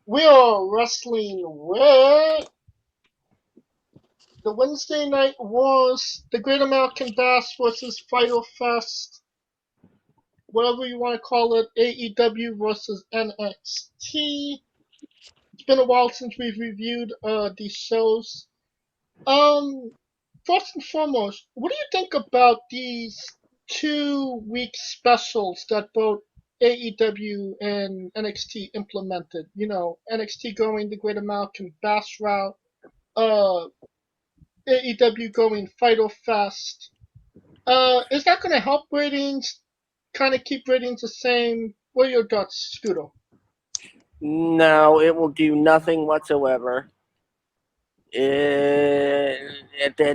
we are wrestling with the Wednesday Night Wars, the Great American Bash versus Fyter Fest, whatever you want to call it, AEW versus NXT. It's been a while since we've reviewed these shows. First and foremost, what do you think about these 2-week specials that both AEW and NXT implemented? You know, NXT going the Great American Bash route, AEW going Fyter Fest. Is that going to help ratings? Kind of keep ratings the same? What are your thoughts, Scooter? No, it will do nothing whatsoever. At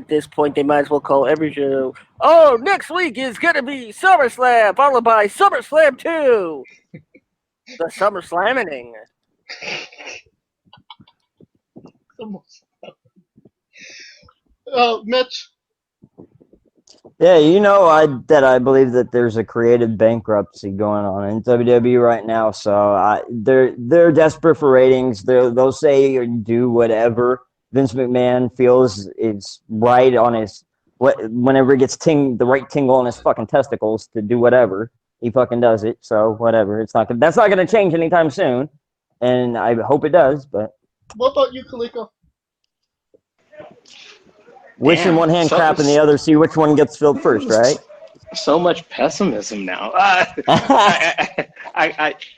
this point, they might as well call every show, oh, next week is going to be SummerSlam, followed by SummerSlam 2. The SummerSlamming. Mitch? Yeah, I believe that there's a creative bankruptcy going on in WWE right now. So they're desperate for ratings. They'll say or do whatever Vince McMahon feels is right on his whenever he gets the right tingle on his fucking testicles to do whatever. He fucking does it. So whatever. That's not gonna change anytime soon, and I hope it does. But what about you, Kaliko? Wishing one hand, clapping the other, see which one gets filled first, right? So much pessimism now.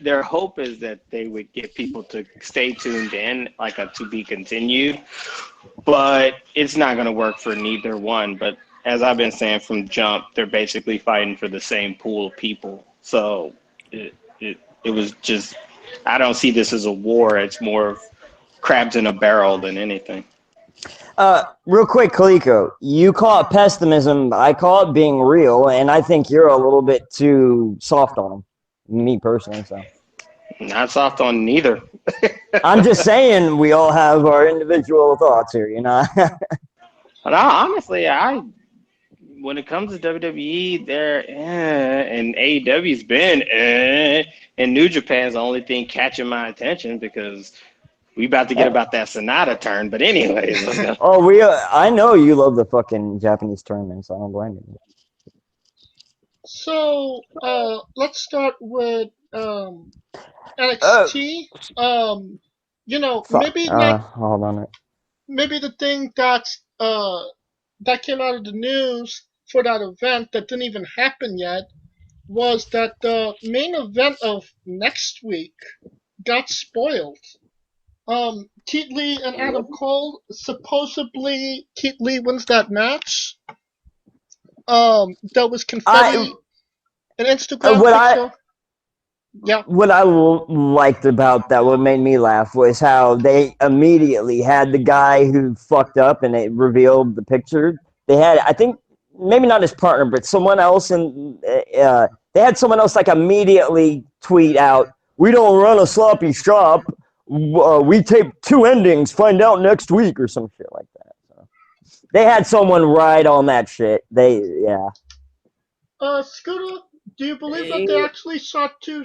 Their hope is that they would get people to stay tuned in, like a to be continued. But it's not going to work for neither one. But as I've been saying from jump, they're basically fighting for the same pool of people. So it was just, I don't see this as a war. It's more of crabs in a barrel than anything. Real quick, Kaliko, you call it pessimism, I call it being real, and I think you're a little bit too soft on them, me personally. So, not soft on neither. I'm just saying we all have our individual thoughts here, But honestly, when it comes to WWE, and AEW's been and New Japan's the only thing catching my attention because we about to get about that Sonata turn, but anyways. Let's go. Oh, I know you love the fucking Japanese tournament, so I don't blame you. So, let's start with NXT. Maybe hold on. Maybe the thing that came out of the news for that event that didn't even happen yet was that the main event of next week got spoiled. Keith Lee and Adam Cole, supposedly Keith Lee wins that match. There was confetti, an Instagram picture. Yeah. What I liked about that, what made me laugh, was how they immediately had the guy who fucked up and it revealed the picture. They had, I think, maybe not his partner, but someone else, and they had someone else like immediately tweet out, "We don't run a sloppy shop. We tape 2 endings. Find out next week," or some shit like that. So they had someone right on that shit. Scooter, do you believe that they actually shot 2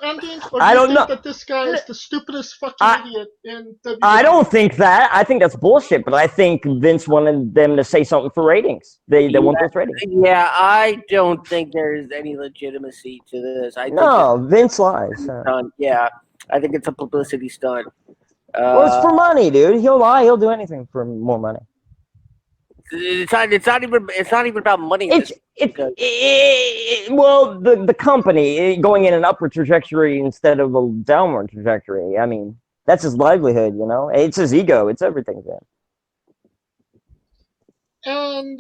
endings, or do I you don't think know. that this guy is the stupidest fucking idiot in WWE? I don't think that. I think that's bullshit. But I think Vince wanted them to say something for ratings. They want those ratings. Yeah, I don't think there's any legitimacy to this. Vince lies. Yeah. I think it's a publicity stunt. Well, it's for money, dude. He'll lie. He'll do anything for more money. It's not even about money. Well, the company going in an upward trajectory instead of a downward trajectory. I mean, that's his livelihood. It's his ego. It's everything. Then. And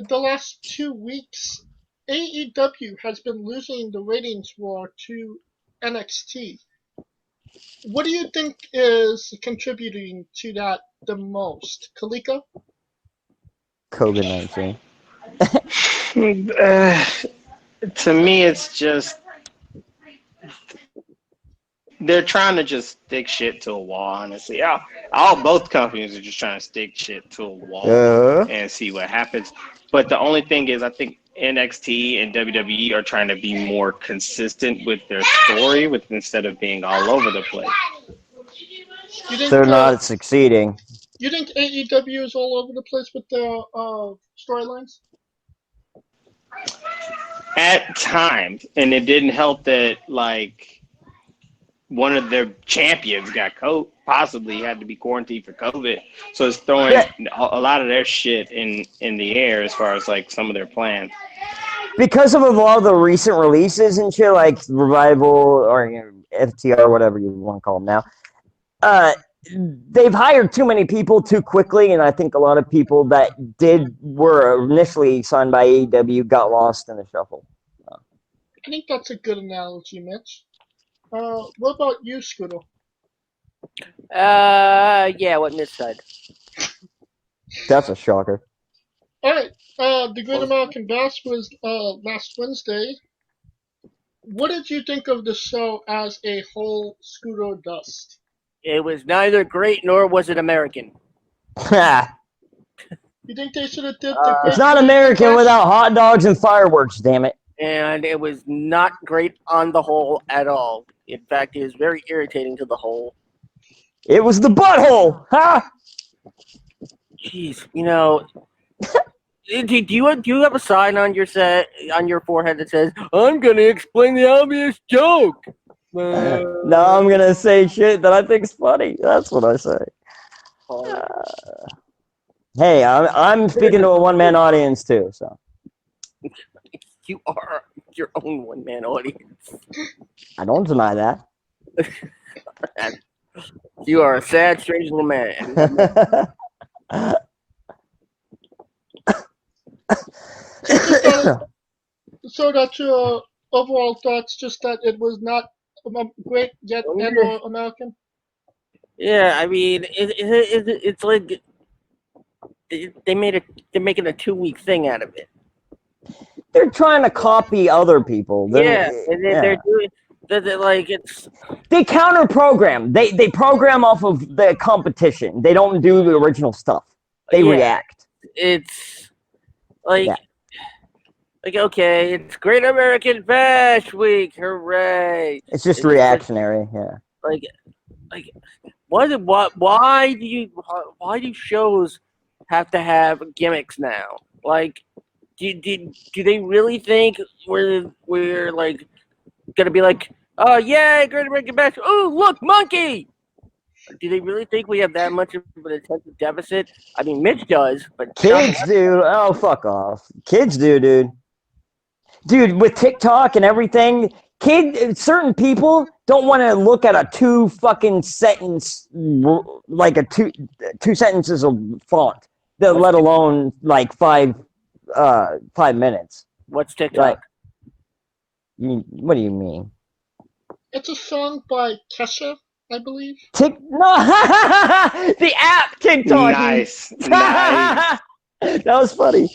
the last 2 weeks, AEW has been losing the ratings war to NXT. What do you think is contributing to that the most? Kaliko? COVID-19. To me, it's just they're trying to just stick shit to a wall, honestly. Both companies are just trying to stick shit to a wall and see what happens. But the only thing is, I think NXT and WWE are trying to be more consistent with their story, instead of being all over the place. You think They're not succeeding. you think AEW is all over the place with their storylines? At times, and it didn't help that like one of their champions got possibly had to be quarantined for COVID, so it's throwing a lot of their shit in the air as far as like some of their plans. Because of all the recent releases and shit, like Revival or FTR, whatever you want to call them now, they've hired too many people too quickly, and I think a lot of people that were initially signed by AEW got lost in the shuffle. I think that's a good analogy, Mitch. What about you, Scooter? Yeah, what Mitch said. That's a shocker. All right. The Great American Bash was last Wednesday. What did you think of the show as a whole, Scooter Dust? It was neither great nor was it American. You think they should have did the Great It's not American without hot dogs and fireworks, damn it. And it was not great on the whole at all. In fact, it was very irritating to the whole. It was the butthole! Ha! Jeez, you know, do you have a sign on your forehead that says, "I'm gonna explain the obvious joke"? No, I'm gonna say shit that I think's funny. That's what I say. Hey, I'm speaking to a one-man audience too, so. You are your own one-man audience. I don't deny that. You are a sad, strange little man. So that's your overall thoughts, just that it was not great yet and or American? Yeah, I mean, it's like they're making a 2-week thing out of it. They're trying to copy other people. They're doing. They're like it's. They counter program. They program off of the competition. They don't do the original stuff. They react. It's like okay, it's Great American Bash Week, hooray! It's just reactionary, Like why do shows have to have gimmicks now? Like, do they really think we're like gonna be like, oh yeah, Great American Bash, oh look, monkey? Do they really think we have that much of an attention deficit? I mean, Mitch does, but kids do. Oh, fuck off. Kids do, dude. Dude, with TikTok and everything, certain people don't want to look at a 2 fucking sentence, like a two sentences of font, let alone like 5 minutes. What's TikTok? What do you mean? It's a song by Kesha, I believe. No, the app TikTok. Nice. That was funny.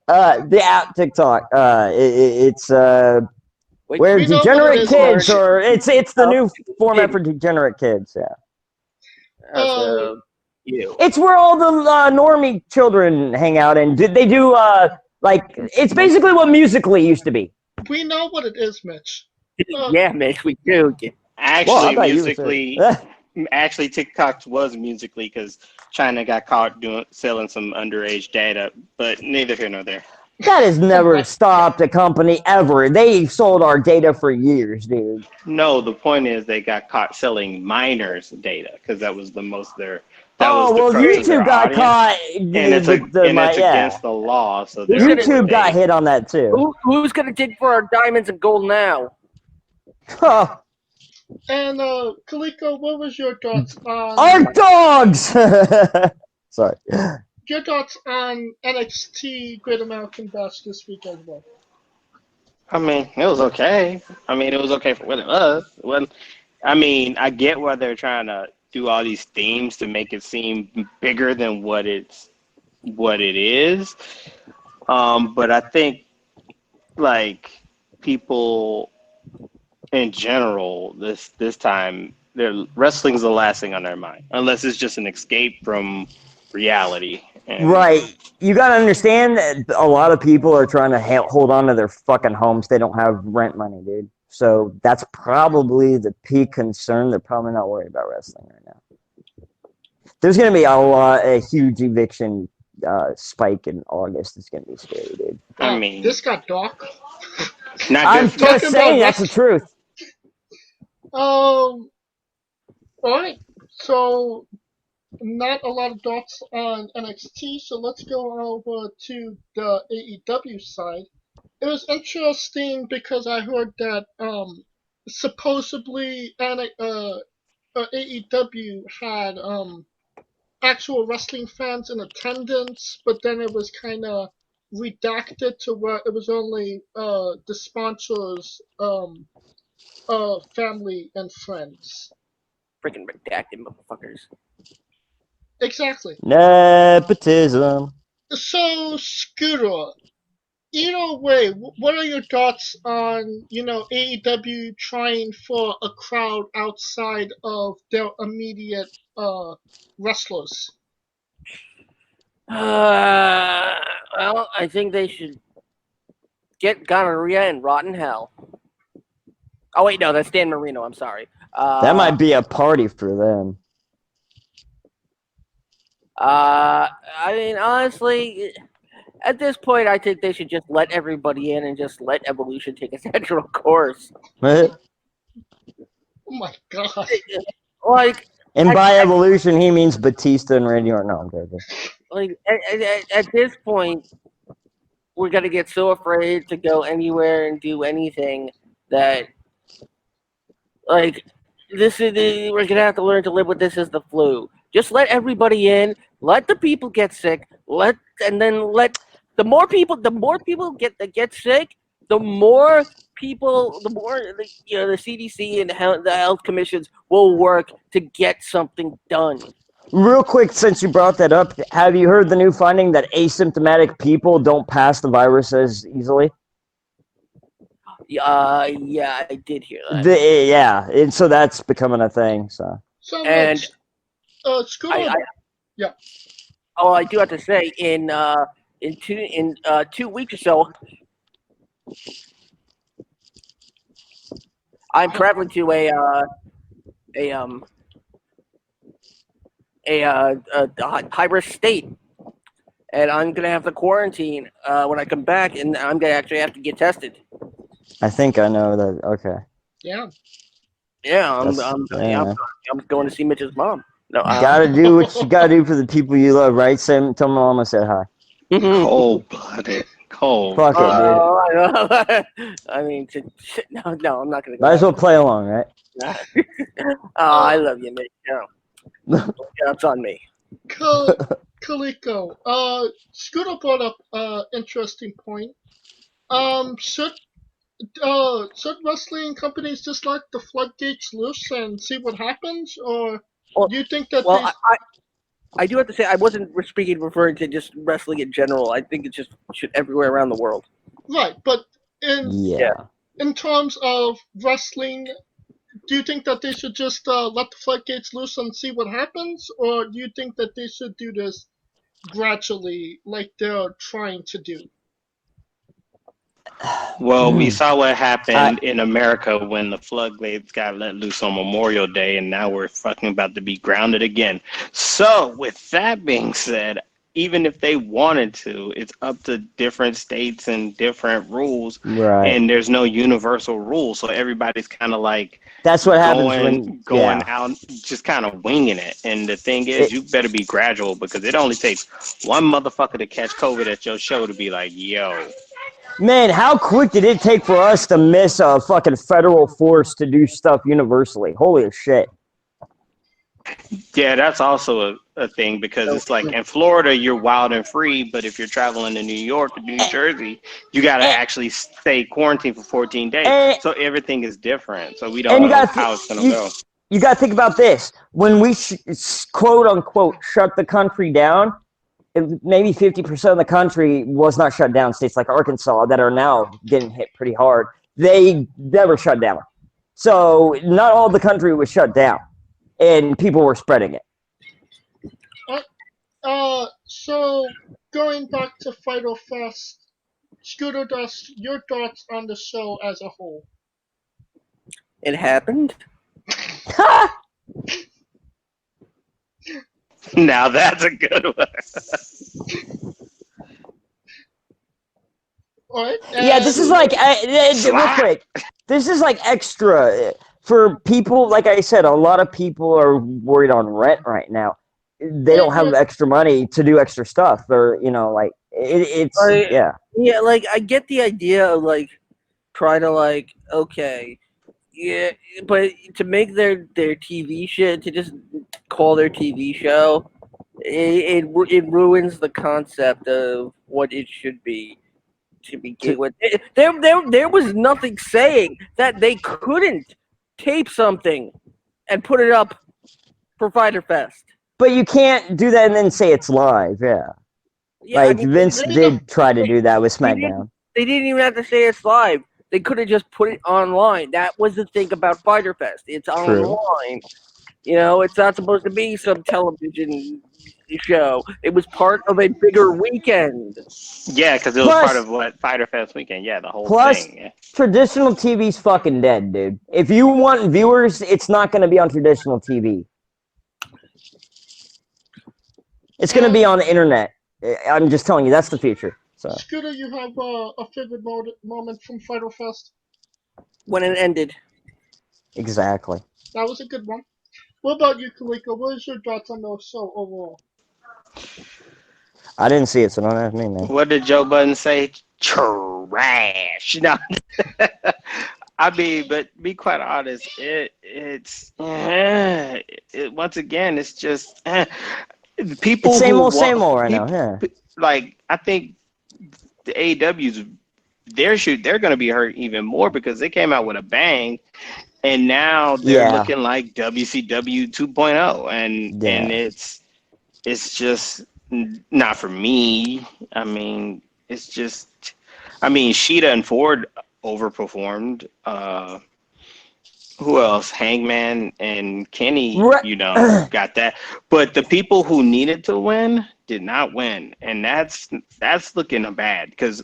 The app TikTok. It's where degenerate kids, or it's the new format for degenerate kids. Yeah. It's where all the normie children hang out, and they do like it's basically what Musical.ly used to be. We know what it is, Mitch. Yeah, Mitch, we do. Actually, Musical.ly, TikTok was Musical.ly because China got caught selling some underage data, but neither here nor there. That has never stopped a company ever. They sold our data for years, dude. No, the point is they got caught selling minors data because that was the most their. YouTube got caught, and it's against the law. So YouTube got hit on that too. Who's gonna dig for our diamonds and gold now? Oh. And Kaliko, what was your thoughts on our dogs? Sorry. Your thoughts on NXT Great American Bash this week as well? I mean, it was okay. It was okay for what it was. Well, I get why they're trying to do all these themes to make it seem bigger than what it is. But I think like people in general this time, wrestling's the last thing on their mind, unless it's just an escape from reality. And Right. You got to understand that a lot of people are trying to hold on to their fucking homes. They don't have rent money, dude. So that's probably the peak concern. They're probably not worried about wrestling right now. There's going to be a huge eviction spike in August. It's going to be scary, dude. I mean, this got dark. not I'm good for just Talking saying about that's the truth. All right. So not a lot of dots on NXT. So let's go over to the AEW side. It was interesting because I heard that supposedly AEW had actual wrestling fans in attendance, but then it was kind of redacted to where it was only the sponsors, family and friends. Freaking redacted motherfuckers. Exactly. Nepotism. So, Scooter, either way, what are your thoughts on, AEW trying for a crowd outside of their immediate wrestlers? Well, I think they should get gonorrhea and rot in hell. Oh wait, no, that's Dan Marino. I'm sorry. That might be a party for them. I mean, honestly, at this point, I think they should just let everybody in and just let Evolution take its natural course. Oh my god. Like, And by evolution, he means Batista and Randy Orton. No, I'm joking. like at this point, we're gonna get so afraid to go anywhere and do anything that, like, we're gonna have to learn to live with this as the flu. Just let everybody in. Let the people get sick. And then let the more people get sick, the more the CDC and the health commissions will work to get something done. Real quick, since you brought that up, have you heard the new finding that asymptomatic people don't pass the virus as easily? Yeah, I did hear that. Yeah, and so that's becoming a thing. So And Scooter, yeah. Oh, I do have to say, in 2 weeks or so, I'm traveling to a high-risk state, and I'm gonna have to quarantine when I come back, and I'm gonna actually have to get tested. I think I know that. Okay. Yeah. Yeah, I'm yeah. going to see Mitch's mom. No, You gotta do what you gotta do for the people you love, right? Tell my mama I said hi. Cold-blooded. Cold. Fuck it, dude. I mean, no, I'm not gonna go. Might as well play along, right? I love you, Mitch. No, it's on me. Kaliko, Scooter brought up interesting point. Should wrestling companies just let the floodgates loose and see what happens, or do you think that I do have to say I wasn't referring to just wrestling in general. I think it just should everywhere around the world. Right, but Yeah. in terms of wrestling, do you think that they should just let the floodgates loose and see what happens, or do you think that they should do this gradually, like they're trying to do? Well, we saw what happened in America when the floodgates got let loose on Memorial Day, and now we're fucking about to be grounded again. So, with that being said, even if they wanted to, it's up to different states and different rules, Right. and there's no universal rule. So everybody's kind of like that's what happens going out, just kind of winging it. And the thing is, you better be gradual because it only takes one motherfucker to catch COVID at your show to be like, yo. Man, how quick did it take for us to miss a fucking federal force to do stuff universally? Holy shit. Yeah, that's also a thing because it's like in Florida, you're wild and free. But if you're traveling to New York or New Jersey, you got to actually stay quarantined for 14 days. So everything is different. So we don't know how it's going to go. You got to think about this. When we, quote unquote, shut the country down, maybe 50% of the country was not shut down. States like Arkansas that are now getting hit pretty hard, they never shut down. So not all the country was shut down, and people were spreading it. So going back to Fyter Fest, Scooter Dust, your thoughts on the show as a whole? It happened. Now that's a good one. All right. Yeah, this is like real quick. This is like extra for people. Like I said, a lot of people are worried on rent right now. They don't have extra money to do extra stuff, or like it's yeah. Yeah, like I get the idea of like trying to like okay, yeah, but to make their TV shit to just call their TV show, it ruins the concept of what it should be to begin with. There was nothing saying that they couldn't tape something and put it up for Fyter Fest. But you can't do that and then say it's live. Yeah, like I mean, Vince did try to do that with SmackDown. They didn't even have to say it's live. They could have just put it online. That was the thing about Fyter Fest. It's online. It's not supposed to be some television show. It was part of a bigger weekend. Yeah, because it was part of what Fyter Fest weekend. Yeah, the whole thing. Yeah. Traditional TV's fucking dead, dude. If you want viewers, it's not going to be on traditional TV. It's going to be on the internet. I'm just telling you, that's the future. So. Scooter, you have a favorite moment from Fyter Fest? When it ended. Exactly. That was a good one. What about you, Kaliko? What is your thoughts on the show overall? I didn't see it, so don't ask me, man. What did Joe Budden say? Trash. No. I mean, but be quite honest, it's once again, it's just people. It's same old right now. Yeah. Like I think the AEW's they're going to be hurt even more because they came out with a bang, and now they're looking like WCW 2.0, and it's just not for me. I mean, it's just, Sheeta and Ford overperformed. Who else? Hangman and Kenny, got that. But the people who needed to win did not win, and that's looking bad. Because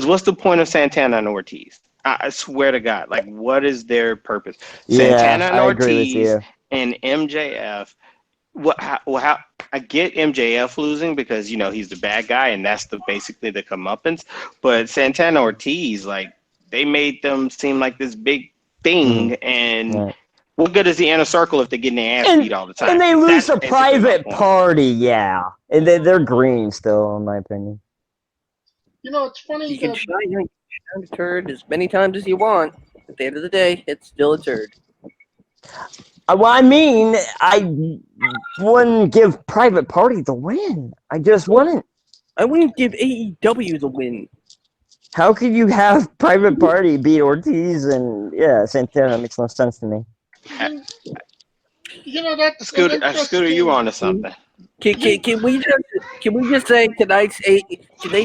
what's the point of Santana and Ortiz? I swear to God, like, what is their purpose? Santana and Ortiz and MJF. How I get MJF losing because he's the bad guy and that's basically the comeuppance. But Santana Ortiz, like, they made them seem like this big thing, and what good is the inner circle if they're getting their ass beat all the time? And they lose a private party, and they're green still, in my opinion. It's funny. You can shine a turd as many times as you want. At the end of the day, it's still a turd. Well, I mean, I wouldn't give Private Party the win. I just wouldn't. I wouldn't give AEW the win. How could you have Private Party beat Ortiz and Santana? That makes no sense to me. That's Scooter, you on to something. Can we just say can they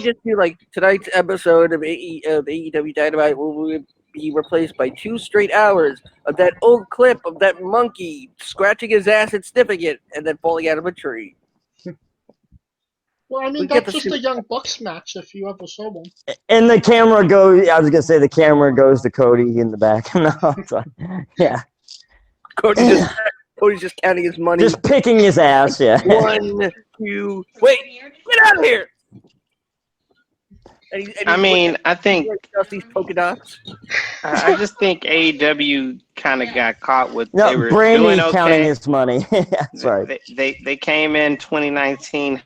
just do like tonight's episode of AEW Dynamite will be replaced by 2 straight hours of that old clip of that monkey scratching his ass and sniffing it and then falling out of a tree? Well, I mean, that's just a Young Bucks match if you ever saw one. And the camera goes, I was going to say the camera goes to Cody in the back. No, yeah. Cody's just counting his money. Just picking his ass, 1, 2, wait, get out of here! I think these polka dots. I just think AEW kind of got caught with they were doing okay. Counting his money. Sorry. They came in 2019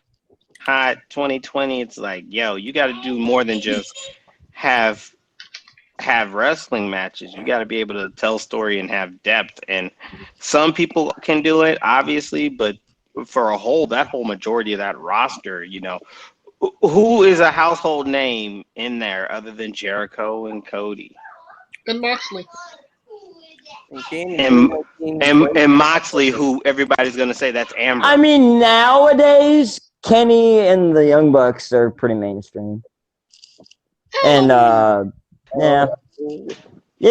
hot. 2020 it's like, yo, you got to do more than just have wrestling matches. You got to be able to tell story and have depth, and some people can do it obviously, but for that whole majority of that roster, who is a household name in there other than Jericho and Cody and Moxley and Moxley, who everybody's gonna say that's Amber? I mean, nowadays Kenny and the Young Bucks are pretty mainstream, and yeah,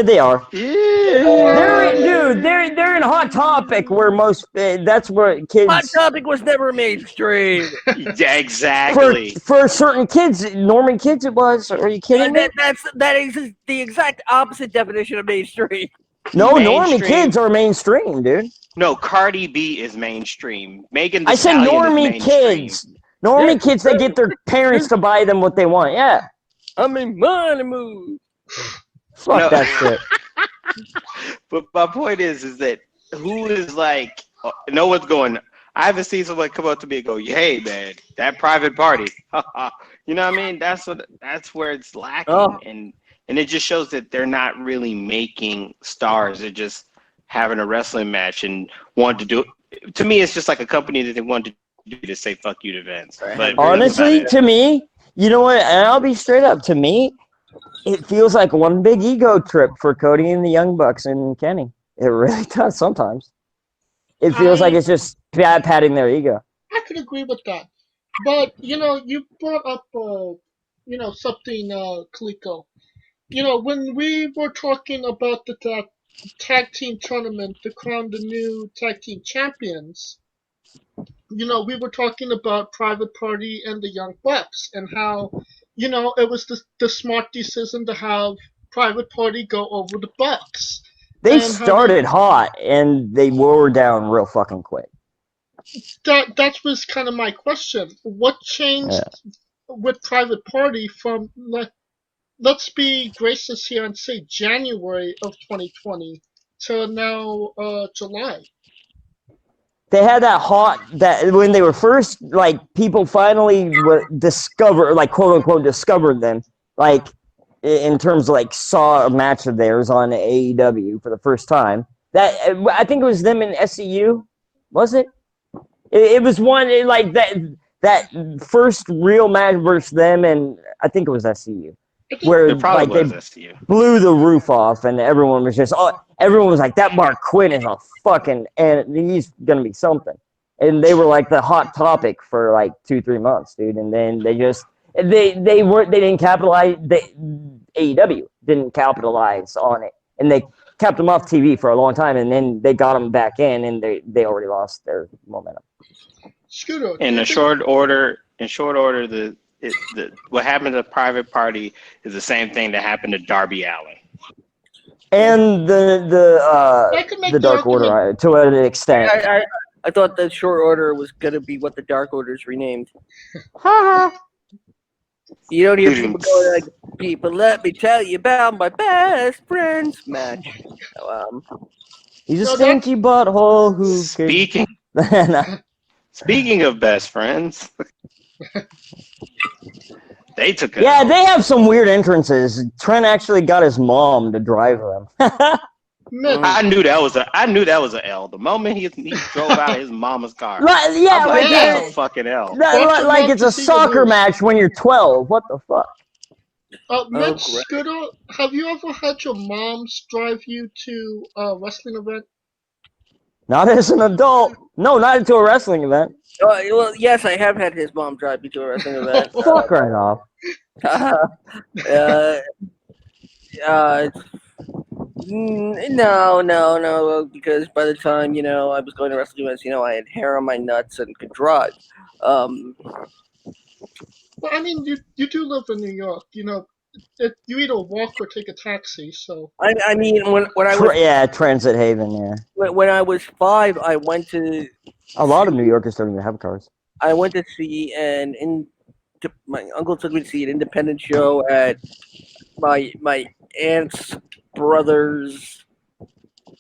they are. Yeah, They're in Hot Topic where most that's where kids. Hot Topic was never mainstream. Yeah, exactly. For certain kids, Norman kids, it was. Are you kidding me? That is the exact opposite definition of mainstream. No, Mainstream. Normie kids are mainstream, dude. No, Cardi B is mainstream. Megan Thee I said Stallion is Normie mainstream. kids. Normie kids, they get their parents to buy them what they want. Yeah. I mean, money move. Fuck No. that shit. But my point is that who is like, no one's going, I haven't seen someone come up to me and go, hey, man, that private party. You know what I mean? That's where it's lacking. Oh. And it just shows that they're not really making stars. They're just having a wrestling match and want to do it. To me, it's just like a company that they want to do to say fuck you to Vince. But honestly, to me, you know what? And I'll be straight up. To me, it feels like one big ego trip for Cody and the Young Bucks and Kenny. It really does sometimes. It feels like it's just patting their ego. I could agree with that. But, you brought up, something, Kaliko. When we were talking about the tag team tournament to crown the new tag team champions, we were talking about Private Party and the Young Bucks and how, it was the smart decision to have Private Party go over the Bucks. They started hot and they wore down real fucking quick. That was kind of my question. What changed with Private Party from, let's be gracious here and say January of 2020 to now July? They had that when they were first, like, people finally discovered, like, quote unquote, discovered them, like, in terms of, like, saw a match of theirs on AEW for the first time. That I think it was them in SCU, was it? It was one, like, that first real match versus them, and I think it was SCU. Where like they blew the roof off, and everyone was just everyone was like, that Mark Quinn is a fucking, and he's gonna be something. And they were like the hot topic for like 2-3 months, dude. And then they didn't capitalize. AEW didn't capitalize on it, and they kept them off TV for a long time, and then they got them back in, and they already lost their momentum. Scooter, in short order, what happened to Private Party is the same thing that happened to Darby Allin. And the Dark Order, to an extent. I thought the Short Order was going to be what the Dark Order's renamed. You don't hear people going like, people, let me tell you about my best friend's match. He's a stinky butthole who... Speaking of best friends... They took it. Yeah, they have some weird entrances. Trent actually got his mom to drive them. I knew that was an L. The moment he drove out his mama's car. That's a fucking L. Like it's a soccer match when you're 12. What the fuck? Mitch, Scooter, have you ever had your moms drive you to a wrestling event? Not as an adult. No, not into a wrestling event. Well, yes, I have had his mom drive me to a wrestling event. Fuck right off. No, because by the time, I was going to wrestling events, I had hair on my nuts and could drive. Well, I mean, you do live in New York, you either walk or take a taxi, so... I mean, when I was... Yeah, Transit Haven, yeah. When I was 5, I went to... A lot of New Yorkers starting to have cars. I went to see my uncle took me to see an independent show at my aunt's brother's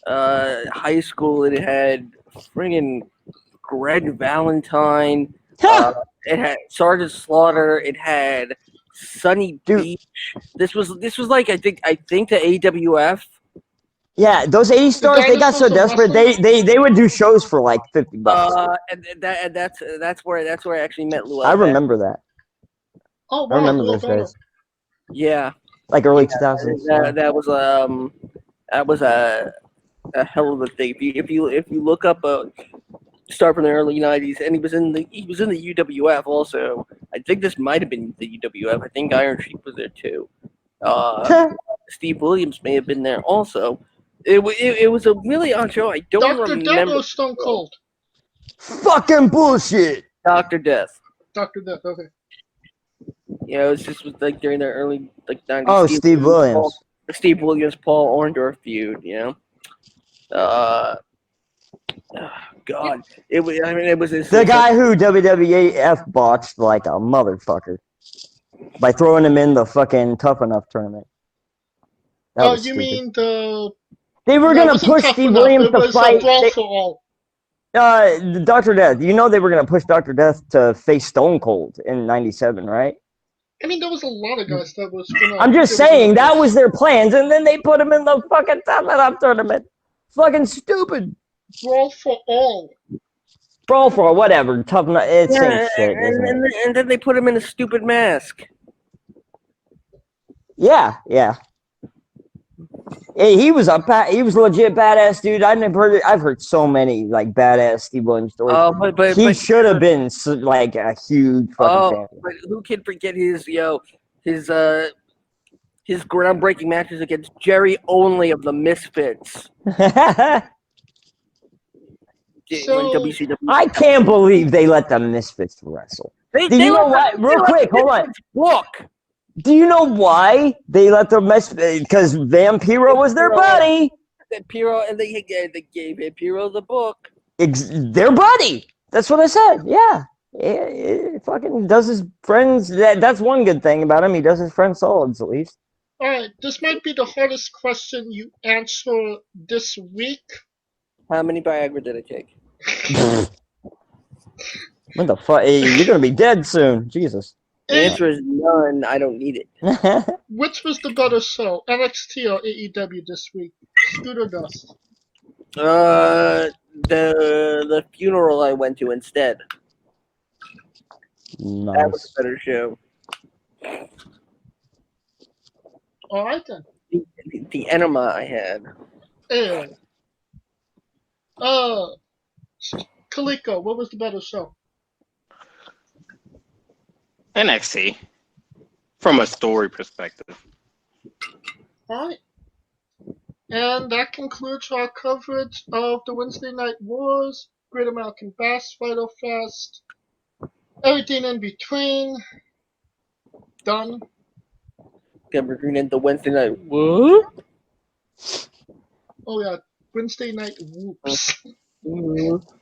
high school. It had friggin' Greg Valentine. It had Sergeant Slaughter. It had Sunny Beach. This was like I think the AWF. Yeah, those 80 stars, they got so desperate. They would do shows for like $50. And that's where I actually met Lou. I remember that. Oh, wow. I remember those days. Yeah. Like early 2000s. That was a hell of a thing. If you look up start from the early 90s, and he was in the UWF also. I think this might have been the UWF. I think Iron Sheik was there too. Steve Williams may have been there also. It was a really odd show. I don't Dr. Death remember. or Stone Cold? Fucking bullshit. Dr. Death. Dr. Death, okay. You know, it's just was like during the early 90s. Oh, Steve Williams. Steve Williams, Paul Orndorff feud. You know. God, it was. I mean, it was The guy who WWF botched like a motherfucker by throwing him in the fucking Tough Enough tournament. That was You stupid. mean the... They were No, it gonna wasn't push Tough Steve Enough. Williams It to was fight. Brawl for All. Dr. Death. You know they were gonna push Dr. Death to face Stone Cold in '97, right? I mean, there was a lot of guys that was gonna... I'm just saying that was their plans, and then they put him in the fucking Tough Enough tournament. Fucking stupid. Brawl for All. Brawl for whatever. Tough Enough. It's same shit, isn't it? And then they put him in a stupid mask. Yeah. Hey, he was legit badass dude. I've heard so many like badass Steve Williams stories. But he should have been like a huge fucking champion. But who can forget his groundbreaking matches against Jerry Only of the Misfits. I can't believe they let the Misfits wrestle. Do you know why? Real quick, hold on. Look. Do you know why they let the Misfits? Because Vampiro was their buddy. And they gave Vampiro the book. Their buddy. That's what I said. Yeah. He fucking does his friends. That's one good thing about him. He does his friends solids at least. All right, this might be the hardest question you answer this week. How many Viagra did I take? What the fuck? Hey, you're gonna be dead soon. Jesus. The answer is none. I don't need it. Which was the better show, NXT or AEW this week? Scoot or Dust? The funeral I went to instead. Nice. That was a better show. All right then. The enema I had. Anyway. Kaliko, what was the better show? NXT, from a story perspective. All right. And that concludes our coverage of the Wednesday Night Wars, Great American Bash, Fyter Fest, everything in between. Done. We're going into Wednesday night. What? Oh yeah, Wednesday Night Whoops. Whoops.